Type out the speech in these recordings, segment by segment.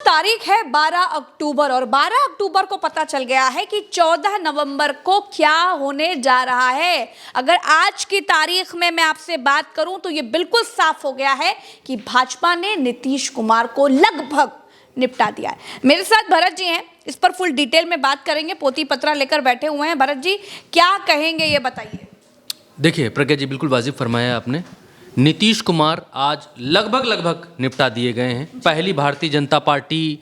तारीख है 12 अक्टूबर और 12 अक्टूबर को पता चल गया है कि 14 नवंबर को क्या होने जा रहा है। अगर आज की तारीख में मैं आपसे बात करूं तो ये बिल्कुल साफ हो गया है कि भाजपा ने नीतीश कुमार को लगभग निपटा दिया है। मेरे साथ भरत जी हैं, इस पर फुल डिटेल में बात करेंगे। पोती पत्रा लेकर बैठे हुए हैं। भरत जी क्या कहेंगे ये बताइए। देखिए प्रज्ञा जी, बिल्कुल वाजिब फरमाया आपने। नीतीश कुमार आज लगभग निपटा दिए गए हैं। पहली भारतीय जनता पार्टी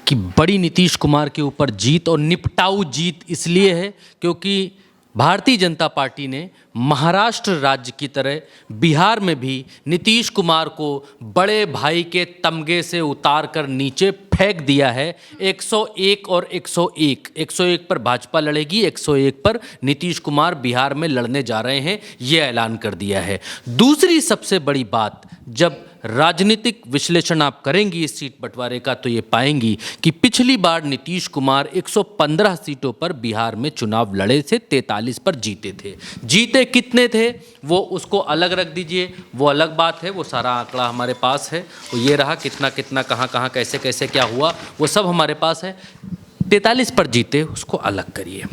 की बड़ी नीतीश कुमार के ऊपर जीत, और निपटाऊ जीत इसलिए है क्योंकि भारतीय जनता पार्टी ने महाराष्ट्र राज्य की तरह बिहार में भी नीतीश कुमार को बड़े भाई के तमगे से उतार कर नीचे फेंक दिया है। 101 और 101 पर भाजपा लड़ेगी, 101 पर नीतीश कुमार बिहार में लड़ने जा रहे हैं, ये ऐलान कर दिया है। दूसरी सबसे बड़ी बात, जब राजनीतिक विश्लेषण आप करेंगी इस सीट बंटवारे का तो ये पाएंगी कि पिछली बार नीतीश कुमार 115 सीटों पर बिहार में चुनाव लड़े थे, 43 पर जीते थे। जीते कितने थे वो उसको अलग रख दीजिए, वो अलग बात है, वो सारा आंकड़ा हमारे पास है। वो ये रहा कितना कितना कहाँ कैसे क्या हुआ वो सब हमारे पास है। 43 पर जीते उसको अलग करिए,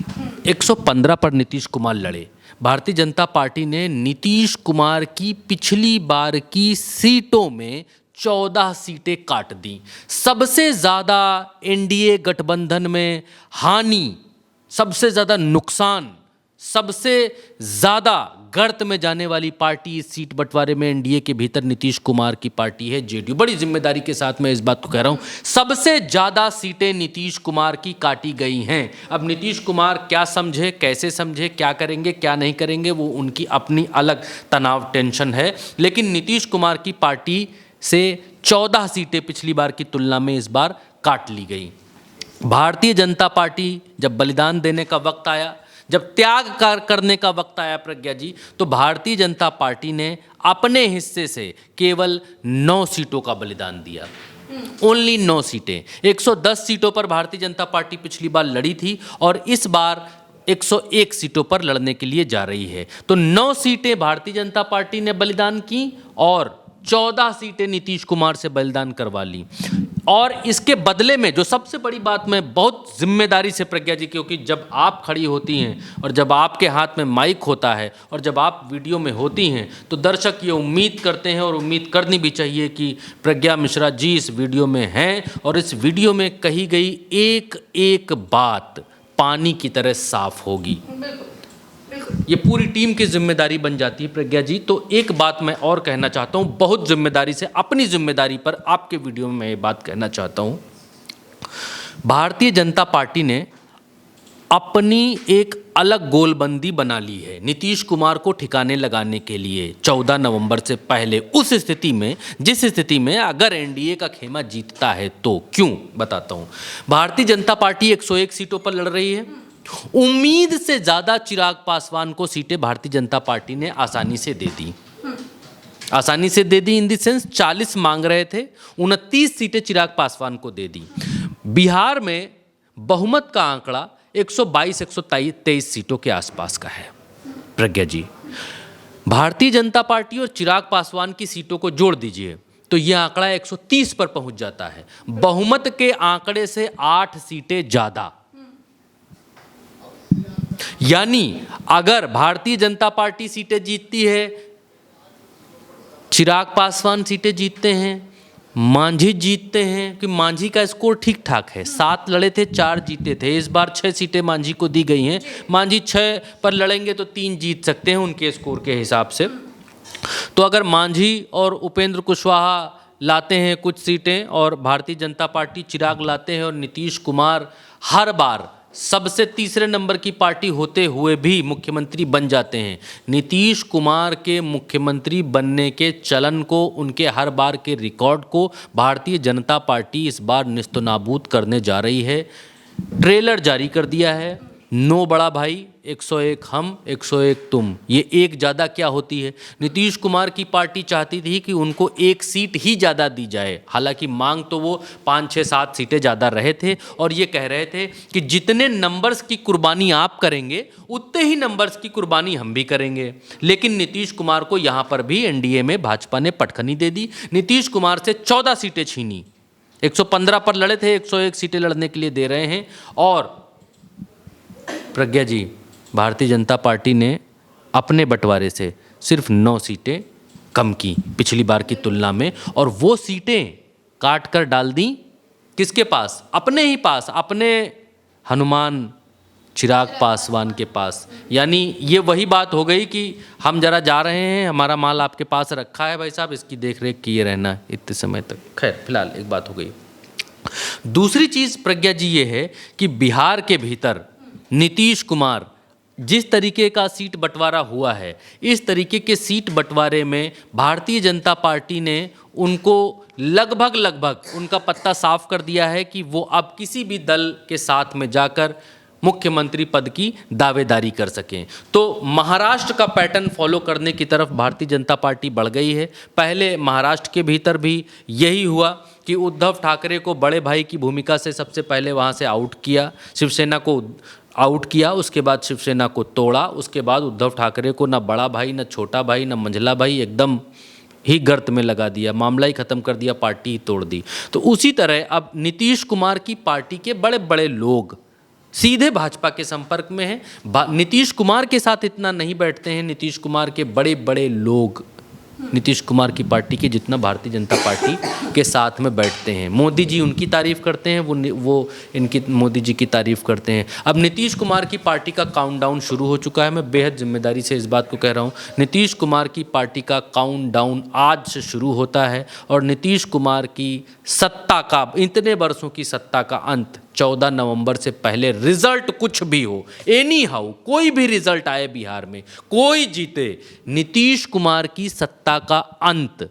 115 पर नीतीश कुमार लड़े। भारतीय जनता पार्टी ने नीतीश कुमार की पिछली बार की सीटों में 14 सीटें काट दी। सबसे ज़्यादा एनडीए गठबंधन में हानि, सबसे ज़्यादा नुकसान, सबसे ज़्यादा गर्त में जाने वाली पार्टी इस सीट बंटवारे में एनडीए के भीतर नीतीश कुमार की पार्टी है, जेडीयू। बड़ी जिम्मेदारी के साथ मैं इस बात को कह रहा हूं, सबसे ज़्यादा सीटें नीतीश कुमार की काटी गई हैं। अब नीतीश कुमार क्या समझे, कैसे समझे, क्या करेंगे क्या नहीं करेंगे, वो उनकी अपनी अलग तनाव टेंशन है। लेकिन नीतीश कुमार की पार्टी से 14 सीटें पिछली बार की तुलना में इस बार काट ली गई। भारतीय जनता पार्टी जब बलिदान देने का वक्त आया, जब त्याग करने का वक्त आया प्रज्ञा जी, तो भारतीय जनता पार्टी ने अपने हिस्से से केवल 9 सीटों का बलिदान दिया। ओनली 9 सीटें। 110 सीटों पर भारतीय जनता पार्टी पिछली बार लड़ी थी और इस बार 101 सीटों पर लड़ने के लिए जा रही है। तो 9 सीटें भारतीय जनता पार्टी ने बलिदान की और 14 सीटें नीतीश कुमार से बलिदान करवा ली। और इसके बदले में जो सबसे बड़ी बात, मैं बहुत जिम्मेदारी से प्रज्ञा जी, क्योंकि जब आप खड़ी होती हैं और जब आपके हाथ में माइक होता है और जब आप वीडियो में होती हैं तो दर्शक ये उम्मीद करते हैं और उम्मीद करनी भी चाहिए कि प्रज्ञा मिश्रा जी इस वीडियो में हैं और इस वीडियो में कही गई एक एक बात पानी की तरह साफ होगी। ये पूरी टीम की जिम्मेदारी बन जाती है प्रज्ञा जी। तो एक बात मैं और कहना चाहता हूँ, बहुत जिम्मेदारी से, अपनी जिम्मेदारी पर आपके वीडियो में मैं ये बात कहना चाहता हूँ। भारतीय जनता पार्टी ने अपनी एक अलग गोलबंदी बना ली है नीतीश कुमार को ठिकाने लगाने के लिए 14 नवंबर से पहले, उस स्थिति में जिस स्थिति में अगर एनडीए का खेमा जीतता है तो। क्यों बताता हूँ। भारतीय जनता पार्टी 101 सीटों पर लड़ रही है। उम्मीद से ज्यादा चिराग पासवान को सीटें भारतीय जनता पार्टी ने आसानी से दे दी। आसानी से दे दी इन द सेंस 40 मांग रहे थे, 29 सीटें चिराग पासवान को दे दी। बिहार में बहुमत का आंकड़ा 122-123 सीटों के आसपास का है प्रज्ञा जी। भारतीय जनता पार्टी और चिराग पासवान की सीटों को जोड़ दीजिए तो यह आंकड़ा 130 पर पहुंच जाता है। बहुमत के आंकड़े से 8 सीटें ज्यादा। यानी अगर भारतीय जनता पार्टी सीटें जीतती है, चिराग पासवान सीटें जीतते हैं, मांझी जीतते हैं, कि मांझी का स्कोर ठीक ठाक है, 7 लड़े थे 4 जीते थे, इस बार 6 सीटें मांझी को दी गई हैं। मांझी 6 पर लड़ेंगे तो 3 जीत सकते हैं उनके स्कोर के हिसाब से। तो अगर मांझी और उपेंद्र कुशवाहा लाते हैं कुछ सीटें और भारतीय जनता पार्टी चिराग लाते हैं और नीतीश कुमार हर बार सबसे तीसरे नंबर की पार्टी होते हुए भी मुख्यमंत्री बन जाते हैं। नीतीश कुमार के मुख्यमंत्री बनने के चलन को, उनके हर बार के रिकॉर्ड को भारतीय जनता पार्टी इस बार निस्तनाबूद करने जा रही है। ट्रेलर जारी कर दिया है, नो बड़ा भाई, 101 हम 101 तुम। ये एक ज़्यादा क्या होती है। नीतीश कुमार की पार्टी चाहती थी कि उनको एक सीट ही ज़्यादा दी जाए, हालांकि मांग तो वो 5, 6, 7 सीटें ज़्यादा रहे थे और ये कह रहे थे कि जितने नंबर्स की कुर्बानी आप करेंगे उतने ही नंबर्स की कुर्बानी हम भी करेंगे। लेकिन नीतीश कुमार को यहाँ पर भी एनडीए में भाजपा ने पटखनी दे दी। नीतीश कुमार से 14 सीटें छीनी 115 पर लड़े थे, 101 सीटें लड़ने के लिए दे रहे हैं। और प्रज्ञा जी, भारतीय जनता पार्टी ने अपने बंटवारे से सिर्फ 9 सीटें कम की पिछली बार की तुलना में, और वो सीटें काट कर डाल दी किसके पास? अपने ही पास, अपने हनुमान चिराग पासवान के पास। यानी ये वही बात हो गई कि हम जरा जा रहे हैं, हमारा माल आपके पास रखा है भाई साहब, इसकी देख रेख किए रहना इतने समय तक। खैर, फिलहाल एक बात हो गई। दूसरी चीज़ प्रज्ञा जी ये है कि बिहार के भीतर नीतीश कुमार जिस तरीके का सीट बंटवारा हुआ है, इस तरीके के सीट बंटवारे में भारतीय जनता पार्टी ने उनको लगभग उनका पत्ता साफ कर दिया है कि वो अब किसी भी दल के साथ में जाकर मुख्यमंत्री पद की दावेदारी कर सकें। तो महाराष्ट्र का पैटर्न फॉलो करने की तरफ भारतीय जनता पार्टी बढ़ गई है। पहले महाराष्ट्र के भीतर भी यही हुआ कि उद्धव ठाकरे को बड़े भाई की भूमिका से सबसे पहले वहाँ से आउट किया, शिवसेना को आउट किया, उसके बाद शिवसेना को तोड़ा, उसके बाद उद्धव ठाकरे को ना बड़ा भाई, ना छोटा भाई, ना मंझला भाई एकदम ही गर्त में लगा दिया, मामला ही खत्म कर दिया, पार्टी ही तोड़ दी। तो उसी तरह अब नीतीश कुमार की पार्टी के बड़े बड़े लोग सीधे भाजपा के संपर्क में हैं। नीतीश कुमार के साथ इतना नहीं बैठते हैं, नीतीश कुमार के बड़े बड़े लोग नीतीश कुमार की पार्टी के जितना भारतीय जनता पार्टी के साथ में बैठते हैं। मोदी जी उनकी तारीफ़ करते हैं, वो इनकी मोदी जी की तारीफ़ करते हैं। अब नीतीश कुमार की पार्टी का काउंटडाउन शुरू हो चुका है। मैं बेहद जिम्मेदारी से इस बात को कह रहा हूँ, नीतीश कुमार की पार्टी का काउंटडाउन आज से शुरू होता है और नीतीश कुमार की सत्ता का, इतने वर्षों की सत्ता का अंत 14 नवंबर से पहले, रिजल्ट कुछ भी हो, एनी हाउ कोई भी रिजल्ट आए बिहार में, कोई जीते, नीतीश कुमार की सत्ता का अंत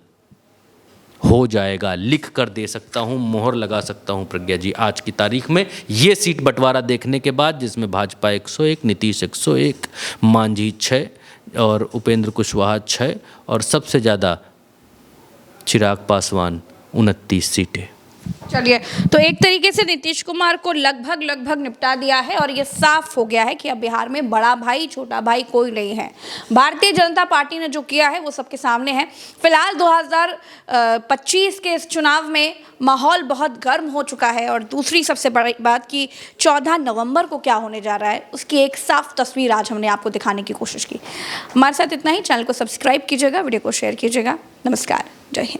हो जाएगा। लिख कर दे सकता हूं, मोहर लगा सकता हूं प्रज्ञा जी आज की तारीख में। ये सीट बंटवारा देखने के बाद, जिसमें भाजपा 101, नीतीश 101, मांझी 6 और उपेंद्र कुशवाहा 6 और सबसे ज़्यादा चिराग पासवान 29 सीटें। चलिए, तो एक तरीके से नीतीश कुमार को लगभग निपटा दिया है और ये साफ हो गया है कि अब बिहार में बड़ा भाई छोटा भाई कोई नहीं है। भारतीय जनता पार्टी ने जो किया है वो सबके सामने है। फिलहाल 2025 के इस चुनाव में माहौल बहुत गर्म हो चुका है और दूसरी सबसे बड़ी बात कि 14 नवंबर को क्या होने जा रहा है उसकी एक साफ तस्वीर आज हमने आपको दिखाने की कोशिश की। हमारे साथ इतना ही। चैनल को सब्सक्राइब कीजिएगा, वीडियो को शेयर कीजिएगा। नमस्कार, जय हिंद।